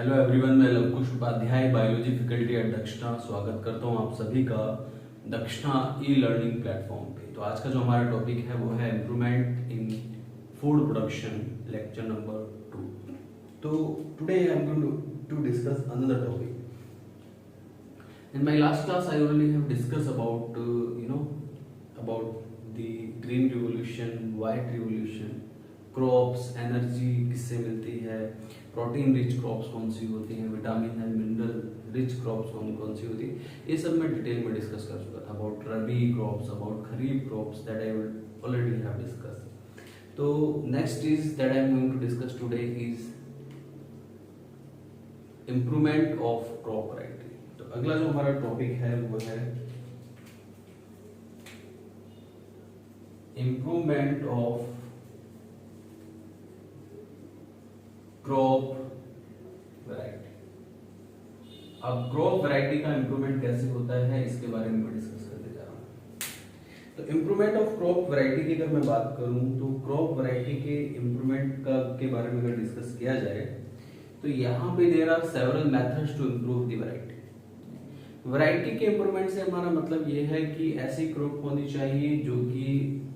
Hello everyone, मैं Lavkush Upadhyay biology faculty at Dakshina स्वागत करता हूं आप सभी का दक्षिणा ई लर्निंग प्लेटफॉर्म पे। तो आज का जो हमारा टॉपिक है वो है improvement in food production, lecture number 2। तो today I am going to discuss another topic. In my last class, I already have discussed about the green revolution, white revolution, crops, energy किससे मिलती है, protein rich crops कौन सी होती हैं, vitamin and mineral rich crops कौन सी होती है, ये सब मैं डिटेल में डिस्कस कर चुका था। About rabi crops, about kharif crops, that I already have discuss. तो next is that I am going to discuss today is improvement of crop variety. तो अगला जो हमारा टॉपिक है वो है इम्प्रूवमेंट ऑफ क्रॉप वैरायटी। अब क्रॉप वैरायटी का इंप्रूवमेंट कैसे होता है इसके बारे में मैं डिस्कस करने जा रहा हूँ। तो इंप्रूवमेंट ऑफ क्रॉप वैरायटी की अगर मैं बात करूं तो क्रॉप वैरायटी के इंप्रूवमेंट के बारे में अगर डिस्कस किया जाए तो यहाँ पे there are several methods to improve the variety. Variety के इंप्रूवमेंट से हमारा मतलब ये है कि ऐसी क्रॉप होनी चाहिए जो कि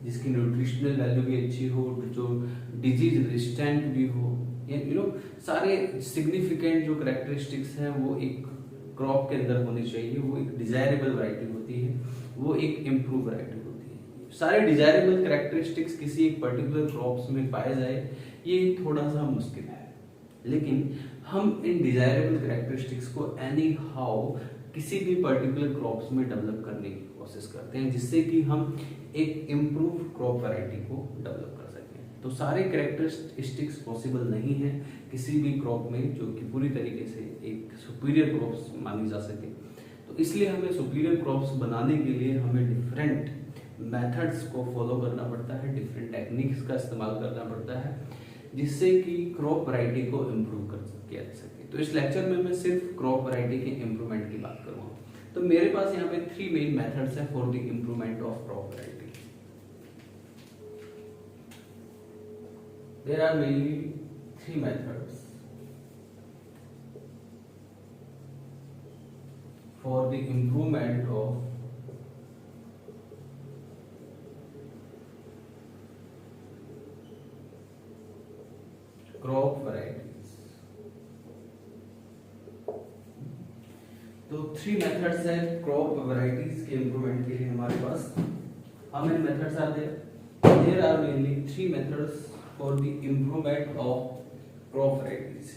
जिसकी न्यूट्रिशनल वैल्यू भी अच्छी हो, जो डिजीज रेजिस्टेंट भी हो, सारे सिग्निफिकेंट जो कैरेक्टरिस्टिक्स हैं वो एक क्रॉप के अंदर होनी चाहिए। वो एक डिजायरेबल वैरायटी होती है, वो एक इम्प्रूव वैरायटी होती है। सारे डिजायरेबल कैरेक्टरिस्टिक्स किसी एक पर्टिकुलर क्रॉप्स में पाए जाए ये थोड़ा सा मुश्किल है, लेकिन हम इन डिजायरेबल कैरेक्टरिस्टिक्स को एनी हाउ किसी भी पर्टिकुलर क्रॉप्स में डेवलप करने की कोशिश करते हैं, जिससे कि हम एक इम्प्रूव क्रॉप वैरायटी को डेवलप कर सकें। तो सारे कैरेक्टरिस्टिक्स पॉसिबल नहीं है किसी भी क्रॉप में जो कि पूरी तरीके से एक सुपीरियर क्रॉप्स मानी जा सके। तो इसलिए हमें सुपीरियर क्रॉप्स बनाने के लिए हमें डिफरेंट मेथड्स को फॉलो करना पड़ता है, डिफरेंट टेक्निक्स का इस्तेमाल करना पड़ता है, जिससे कि क्रॉप वैरायटी को इम्प्रूव किया जा सके। तो इस लेक्चर में मैं सिर्फ क्रॉप वैरायटी के इम्प्रूवमेंट की बात करूँगा। तो मेरे पास यहाँ पे 3 मेन मेथड्स है for the improvement of crop variety. There are mainly 3 methods for the improvement of crop varieties. तो 3 मेथड्स है क्रॉप वैरायटीज के इम्प्रूवमेंट के लिए हमारे पास। How many methods are there? There are mainly 3 methods for the improvement of crop varieties.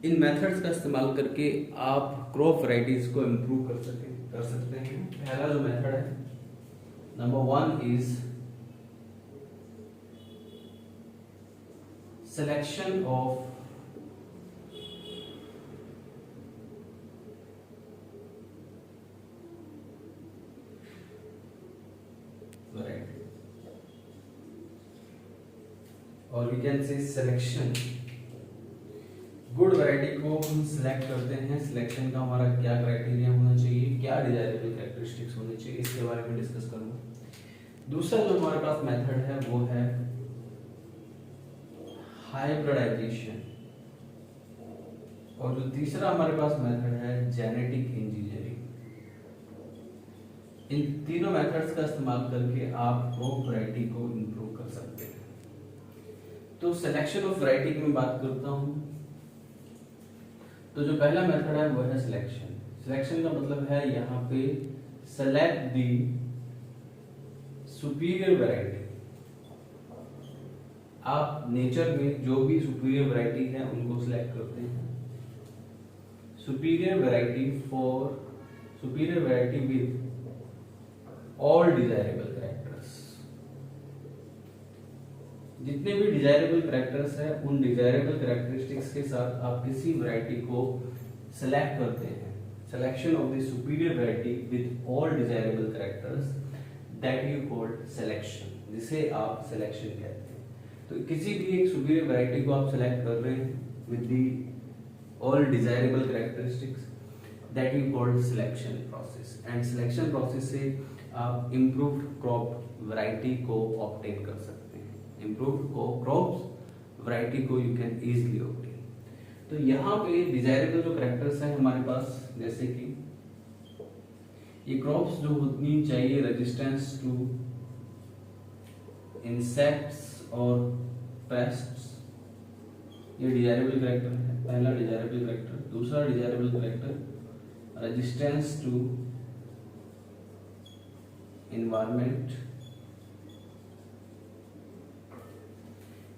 In methods का इस्तेमाल करके आप क्रॉप वैरायटीज को इम्प्रूव कर सकते हैं। पहला जो मेथड है, number 1 is selection of variety, और we can say selection. Good variety को हम सिलेक्ट करते हैं। सिलेक्शन का हमारा क्या क्राइटेरिया होना चाहिए, क्या डिजायरेबल कैरेक्टरिस्टिक्स होनी चाहिए, इसके बारे में डिस्कस करूंगा। दूसरा जो हमारे पास मेथड है वो है हाइब्रिडाइजेशन, और जो तीसरा हमारे पास मेथड है जेनेटिक इंजीनियरिंग। इन तीनों मेथड्स का इस्तेमाल करके आप क्रॉप वैरायटी को इंप्रूव कर सकते हैं। तो सिलेक्शन ऑफ वैरायटी की मैं बात करता हूं, तो जो पहला मेथड है वो है सिलेक्शन। सिलेक्शन का मतलब है यहाँ पे सेलेक्ट दी सुपीरियर वैरायटी। आप नेचर में जो भी सुपीरियर वैरायटी है उनको सिलेक्ट करते हैं। Superior variety with all desirable characters. जितने भी डिजायरेबल कैरेक्टर्स हैं उन डिजायरेबल कैरेक्टरिस्टिक्स के साथ आप किसी वैरायटी को सेलेक्ट करते हैं। Selection of the superior variety with all desirable characters, that you called selection, जिसे आप सिलेक्शन कहते हैं। तो किसी भी एक सुपीरियर वैरायटी को आप सेलेक्ट कर रहे हैं with the all desirable characteristics, that you called selection process. And selection process से आप इम्प्रूव्ड क्रॉप वैरायटी को ऑब्टेन कर सकते हैं। इम्प्रूव्ड क्रॉप वैरायटी को यू कैन इजीली ऑब्टेन। तो यहाँ पे डिजायरेबल जो करेक्टर्स हैं हमारे पास, जैसे कि ये क्रॉप्स जो होनी चाहिए रेजिस्टेंस टू इंसेक्ट्स और पेस्ट्स, ये डिजायरेबल करेक्टर है, पहला डिजायरेबल करेक्टर। दूसरा desirable character resistance to environment,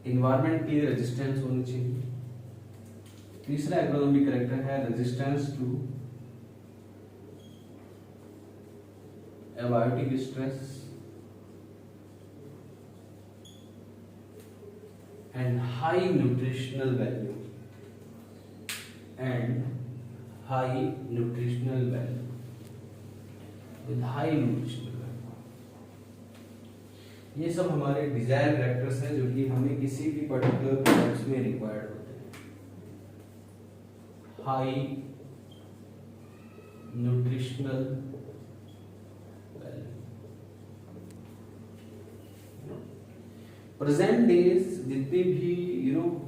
environment के लिए रेजिस्टेंस होनी चाहिए। तीसरा एग्रोनॉमिक करेक्टर है resistance to abiotic stress and high nutritional value, and high nutritional value, with high nutritional value। ये सब हमारे डिजायर कैरेक्टर्स हैं जो कि हमें किसी भी पर्टिकुलर प्रोडक्ट्स में रिक्वायर्ड होते हैं। High nutritional value. Present days जितने भी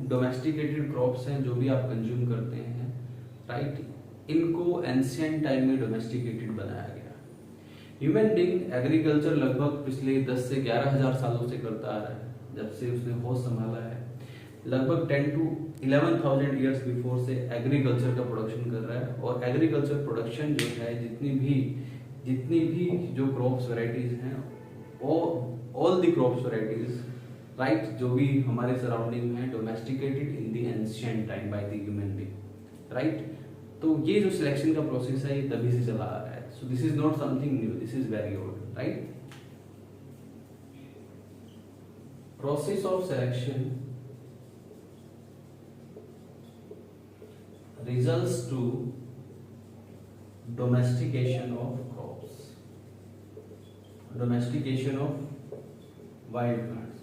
डोमेस्टिकेटेड क्रॉप्स हैं जो भी आप कंज्यूम करते हैं, राइट, इनको एंशिएंट टाइम में डोमेस्टिकेटेड बनाया गया। ह्यूमन बीइंग एग्रीकल्चर लगभग पिछले 10 से 11,000 सालों से करता आ रहा है, जब से उसने होश संभाला है। लगभग 10 to 11,000 ईयर्स बिफोर से एग्रीकल्चर का प्रोडक्शन कर रहा है। और एग्रीकल्चर प्रोडक्शन जो है, जितनी भी जो क्रॉप्स वैरायटीज हैं, all the crops varieties, right, जो भी हमारे सराउंडिंग में domesticated in the ancient time by the human being, right. तो ये जो सिलेक्शन का प्रोसेस है ये तभी से चला आ रहा है। सो this is not something new, this is very old, right. Process of selection results to domestication of crops, domestication of wild plants।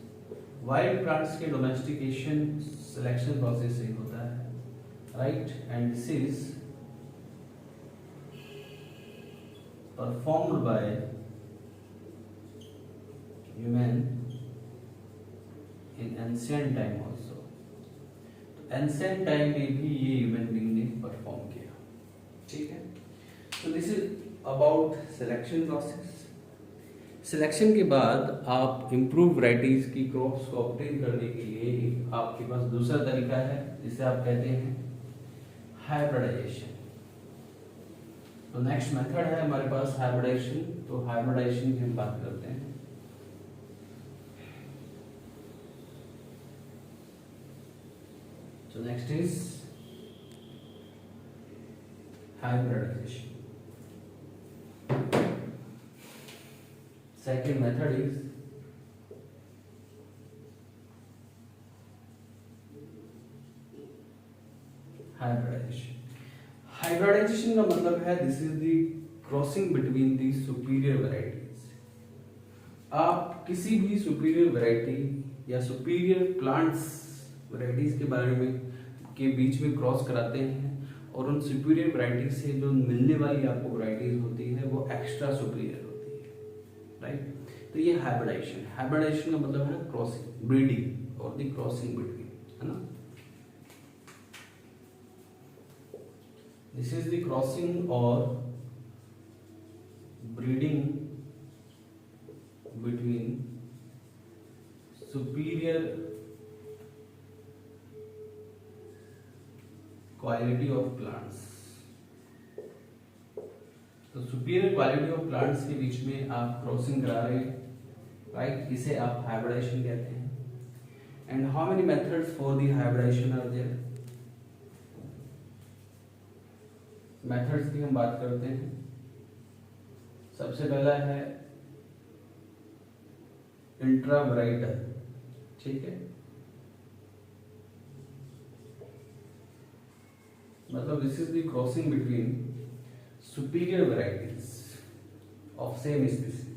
wild plants के domestication selection process से होता है, right, and this is performed by human in ancient time also। Ancient time में भी ये human being ने perform किया, ठीक है। तो this is about selection process. Selection के बाद आप इम्प्रूव वैरायटीज की क्रॉप्स को ऑब्टेन करने के लिए आपके पास दूसरा तरीका है जिसे आप कहते हैं हाइब्रिडाइजेशन। तो नेक्स्ट मेथड है हमारे पास हाइब्रिडाइजेशन। तो हाइब्रिडाइजेशन की हम बात करते हैं। So next is hybridization. Second method is hybridization. Hybridization का मतलब है this is the crossing between the superior varieties। आप किसी भी superior variety या superior plants वैरायटीज के बारे में के बीच में क्रॉस कराते हैं, और उन सुपीरियर वैरायटी से जो मिलने वाली आपको वैरायटीज होती है वो एक्स्ट्रा सुपीरियर होती है, राइट। तो ये हाइब्रिडाइजेशन का मतलब है क्रॉसिंग, ब्रीडिंग और द क्रॉसिंग बिटवीन, है ना। दिस इज द क्रॉसिंग और breeding between superior quality of plants. तो सुपीरियर क्वालिटी ऑफ प्लांट्स के बीच में आप क्रॉसिंग करा रहे हैं, राइट, इसे आप हाइब्रिडाइजेशन कहते हैं। And how many methods for the hybridisation are there? Methods की हम बात करते हैं। सबसे पहला है इंट्रावैराइटल, ठीक है, मतलब this is the crossing between superior varieties of same species.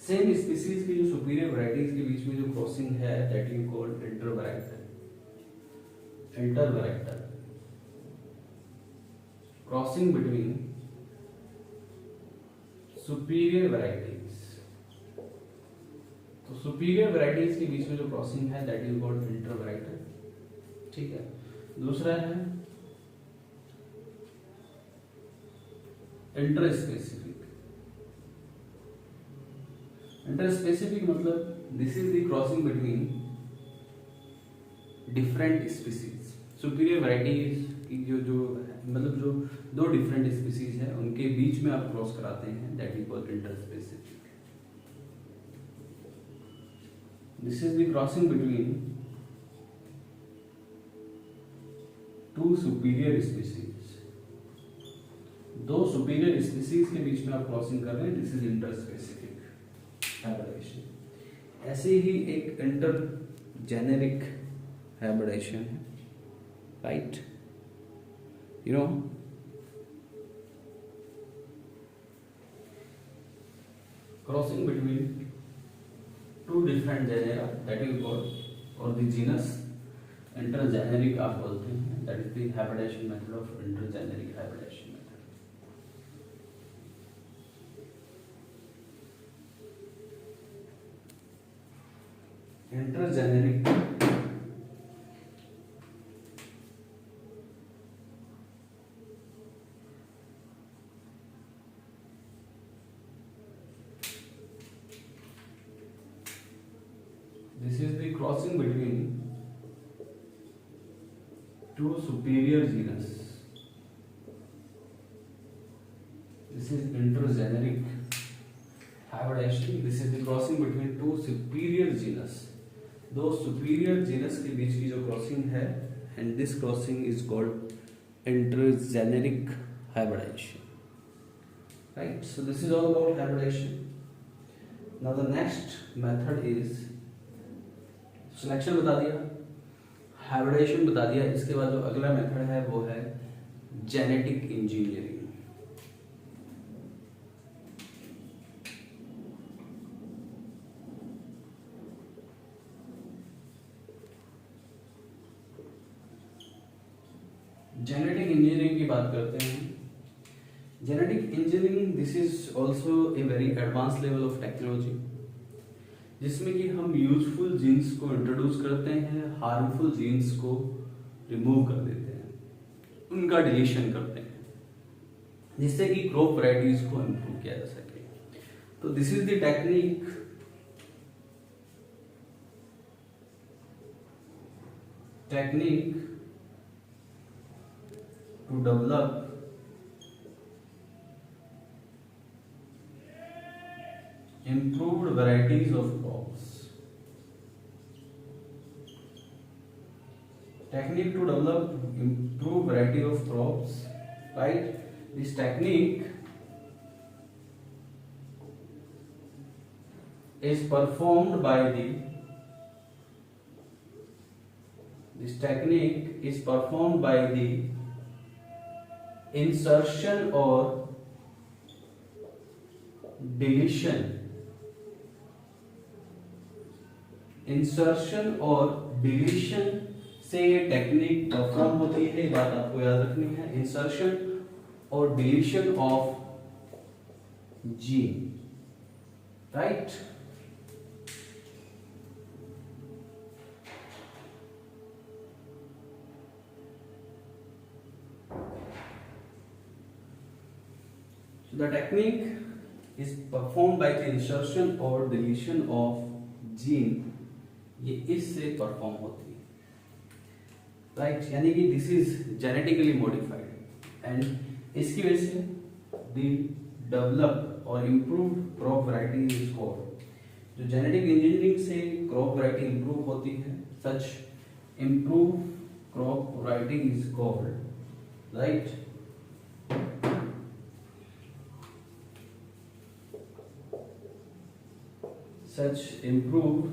Same species की जो सुपीरियर वैरायटीज के बीच में जो क्रॉसिंग है that you called intervarietal. Intervarietal crossing between superior varieties. तो सुपीरियर वैरायटीज के बीच में जो क्रॉसिंग है दैट यू कॉल्ड इंटरवैराइटल, ठीक है। दूसरा है इंटरस्पेसिफिक। इंटरस्पेसिफिक मतलब this is the crossing between different species. Superior varieties की जो जो मतलब जो दो डिफरेंट स्पीसीज है उनके बीच में आप क्रॉस कराते हैं, that is called interspecific. This is the crossing between two superior species. दो सुपीरियर स्पीसीज के बीच में आप क्रॉसिंग कर रहे हैं, दिस इज इंटरस्पेसिफिक हाइब्रिडाइजेशन। ऐसे ही एक इंटर जेनेरिक हाइब्रिडाइजेशन है, right? You know, crossing between two different genera, that is called or the genus intergeneric आप बोलते हैं, that is the hybridization method of intergeneric hybridization method. Intergeneric this is the crossing between two superior genus. This is intergeneric hybridization. This is the crossing between two superior genus. दो superior genus के बीच की जो crossing है, and this crossing is called intergeneric hybridization. Right? So this is all about hybridization. Now the next method is selection बता दिया, hybridisation बता दिया। इसके बाद जो अगला मेथड है वो है जेनेटिक इंजीनियरिंग। जेनेटिक इंजीनियरिंग की बात करते हैं। Genetic engineering this is also a very advance level of technology, जिसमें कि हम यूजफुल जीन्स को इंट्रोड्यूस करते हैं, हार्मफुल जीन्स को रिमूव कर देते हैं, उनका डिलीशन करते हैं, जिससे कि क्रॉप वैरायटीज को इम्प्रूव किया जा सके। तो this is the technique to develop improved varieties of crops. Technique to develop improved variety of crops, right? This technique is performed by the insertion or deletion से ये टेक्निक परफॉर्म होती है। बात आपको याद रखनी है, इंसर्शन और deletion of gene, right? The technique is performed by the insertion or deletion of gene, ये इससे परफॉर्म होती है, राइट? यानी कि this is genetically modified and इसकी वजह से द डेवलप और improved crop variety is called. जो जेनेटिक इंजीनियरिंग से क्रॉप वैरायटी इम्प्रूव होती है, such improve crop variety is called, right? Such improved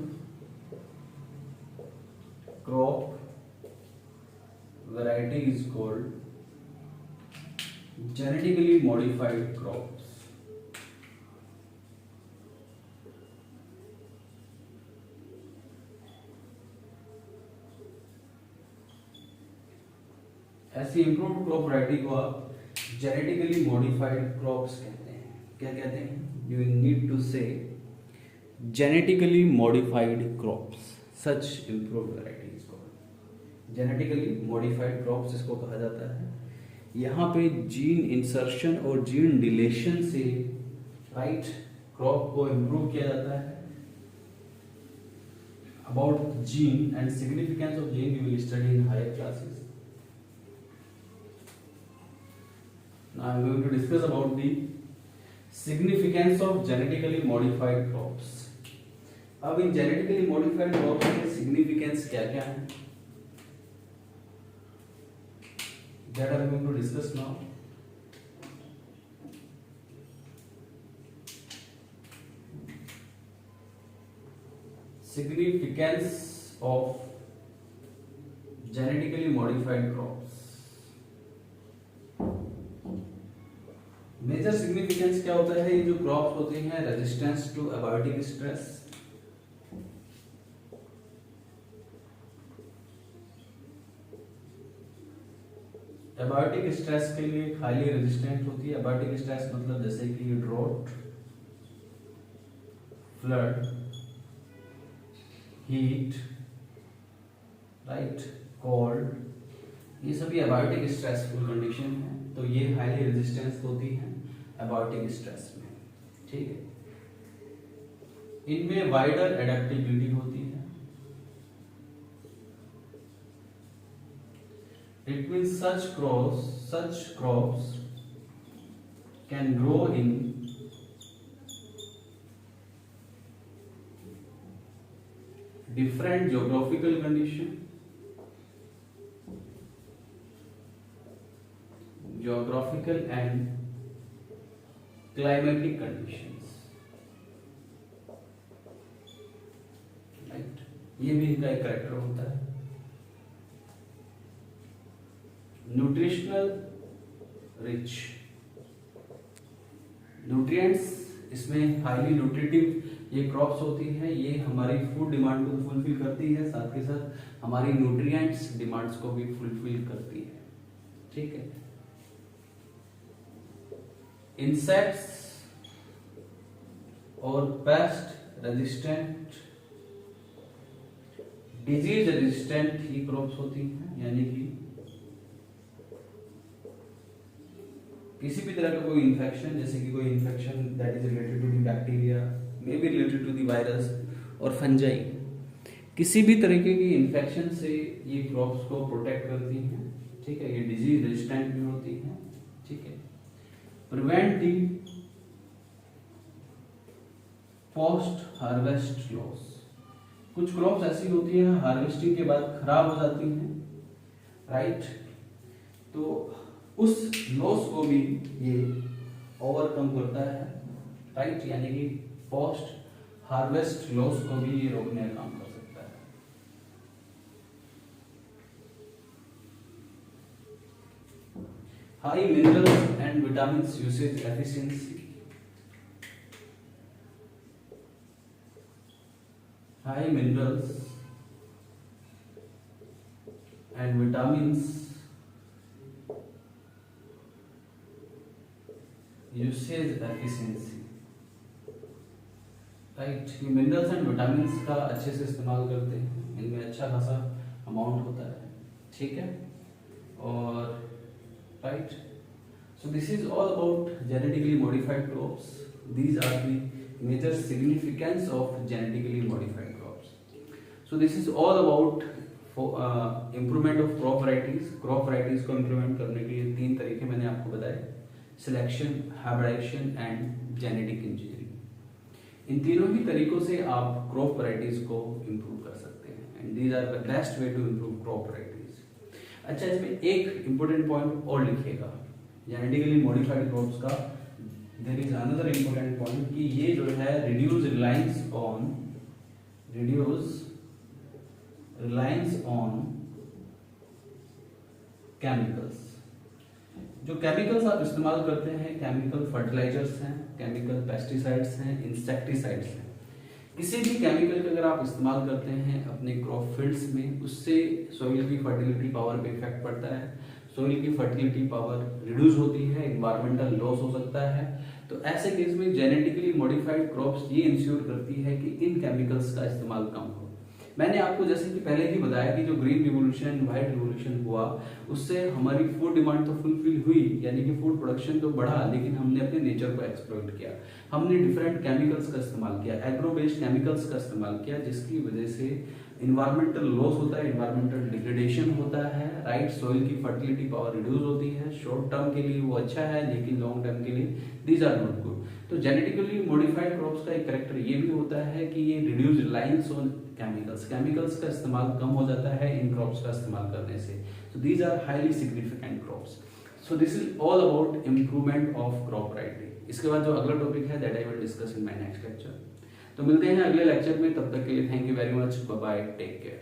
crop variety is called genetically modified crops. ऐसी improved crop variety को आप genetically modified crops कहते हैं। क्या कहते हैं? You need to say genetically modified crops, such improved variety is called, genetically modified crops इसको कहा जाता है। यहाँ पे जीन इंसर्शन और जीन डिलेशन से राइट क्रॉप को इम्प्रूव किया जाता है। About gene and significance of gene we will study in higher classes. Now I am going to discuss about the significance of genetically modified crops. अब इन genetically modified crops के significance क्या क्या है? That I am going to discuss now. Significance of genetically modified crops. Major significance क्या होता है? ये जो क्रॉप्स होते हैं resistance to abiotic stress, abiotic stress के लिए हाईली रेजिस्टेंट होती है। एबायोटिक स्ट्रेस मतलब जैसे कि drought, flood, heat, right, cold, ये सभी एबायोटिक स्ट्रेसफुल कंडीशन है। तो ये हाईली रेजिस्टेंस होती है एबायोटिक स्ट्रेस में, ठीक है। इनमें वाइडर एडेप्टेबिलिटी होती है। It means such crops can grow in different geographical condition, geographical and climatic conditions, right? ये भी इनका एक कैरेक्टर होता है। न्यूट्रिशनल रिच, न्यूट्रिएंट्स इसमें हाईली न्यूट्रिटिव ये क्रॉप्स होती है। ये हमारी फूड डिमांड को फुलफिल करती है, साथ के साथ हमारी न्यूट्रिएंट्स डिमांड्स को भी फुलफिल करती है, ठीक है। इंसेक्ट्स और पेस्ट रेजिस्टेंट, डिजीज रेजिस्टेंट ही क्रॉप्स होती हैं, यानी कि किसी भी तरह का कोई इन्फेक्शन, जैसे कि कोई infection that is related to the bacteria, may be related to the virus और फंजाई, किसी भी तरीके की इन्फेक्शन से ये क्रॉप्स को प्रोटेक्ट करती हैं, ठीक है। ये डिजीज रेजिस्टेंट भी होती हैं, ठीक है। Prevent the post harvest loss, कुछ क्रॉप्स ऐसी होती हैं हार्वेस्टिंग के बाद खराब हो जाती हैं, राइट, तो उस लॉस को भी ये ओवरकम करता है, राइट, यानी कि पोस्ट हार्वेस्ट लॉस को भी ये रोकने का काम कर सकता है। High minerals and vitamins usage efficiency, high minerals and vitamins usage efficiency, right. ये मिनरल्स एंड विटामिन्स का अच्छे से इस्तेमाल करते हैं, इनमें अच्छा खासा अमाउंट होता है, ठीक है। और right, so this is all about genetically modified crops. These are the major significance of genetically modified crops. So this is all about improvement of crop varieties. Crop varieties को इम्प्रूवमेंट करने के लिए 3 तरीके मैंने आपको बताए, selection, hybridisation and genetic engineering. इन तीनों ही तरीकों से आप क्रॉप वैरायटीज को इम्प्रूव कर सकते हैं, and these are the best way to improve crop varieties. अच्छा, इसमें एक इंपॉर्टेंट पॉइंट और लिखिएगा जेनेटिकली मॉडिफाइड क्रॉप्स का। There is another important point कि ये जो है रिड्यूस रिलायंस ऑन केमिकल्स। जो केमिकल्स आप इस्तेमाल करते हैं, केमिकल फर्टिलाइजर्स हैं, केमिकल पेस्टिसाइड्स हैं, इंसेक्टिसाइड्स हैं, किसी भी केमिकल का अगर आप इस्तेमाल करते हैं अपने क्रॉप फील्ड्स में, उससे सॉइल की फर्टिलिटी पावर पे इफेक्ट पड़ता है, सॉइल की फर्टिलिटी पावर रिड्यूस होती है, एनवायरमेंटल लॉस हो सकता है। तो ऐसे केस में जेनेटिकली मॉडिफाइड क्रॉप्स ये इंश्योर करती है कि इन केमिकल्स का इस्तेमाल कम हो। मैंने आपको जैसे कि पहले ही बताया कि जो ग्रीन रिवोल्यूशन, व्हाइट रिवोल्यूशन हुआ, उससे हमारी फूड डिमांड तो फुलफिल हुई, यानी कि फूड प्रोडक्शन तो बढ़ा, लेकिन हमने अपने नेचर को एक्सप्लॉइट किया। हमने डिफरेंट केमिकल्स का इस्तेमाल किया, एग्रो बेस्ड केमिकल्स का इस्तेमाल किया, जिसकी वजह से इन्वायरमेंटल लॉस होता है, इन्वायरमेंटल डिग्रेडेशन होता है, राइट। सॉइल की फर्टिलिटी पावर रिड्यूस होती है। शॉर्ट टर्म के लिए वो अच्छा है, लेकिन लॉन्ग टर्म के लिए दीज आर नॉट गुड। तो जेनेटिकली मॉडिफाइड क्रॉप्स का एक करेक्टर ये भी होता है कि ये रिड्यूस रिलायंस ऑन केमिकल्स का इस्तेमाल कम हो जाता है इन क्रॉप्स का इस्तेमाल करने से। So these are highly significant crops. So this is all about improvement of crop variety. इसके बाद जो अगला टॉपिक है that I will discuss in my next lecture. तो मिलते हैं अगले लेक्चर में, तब तक के लिए thank you very much, bye bye, take care.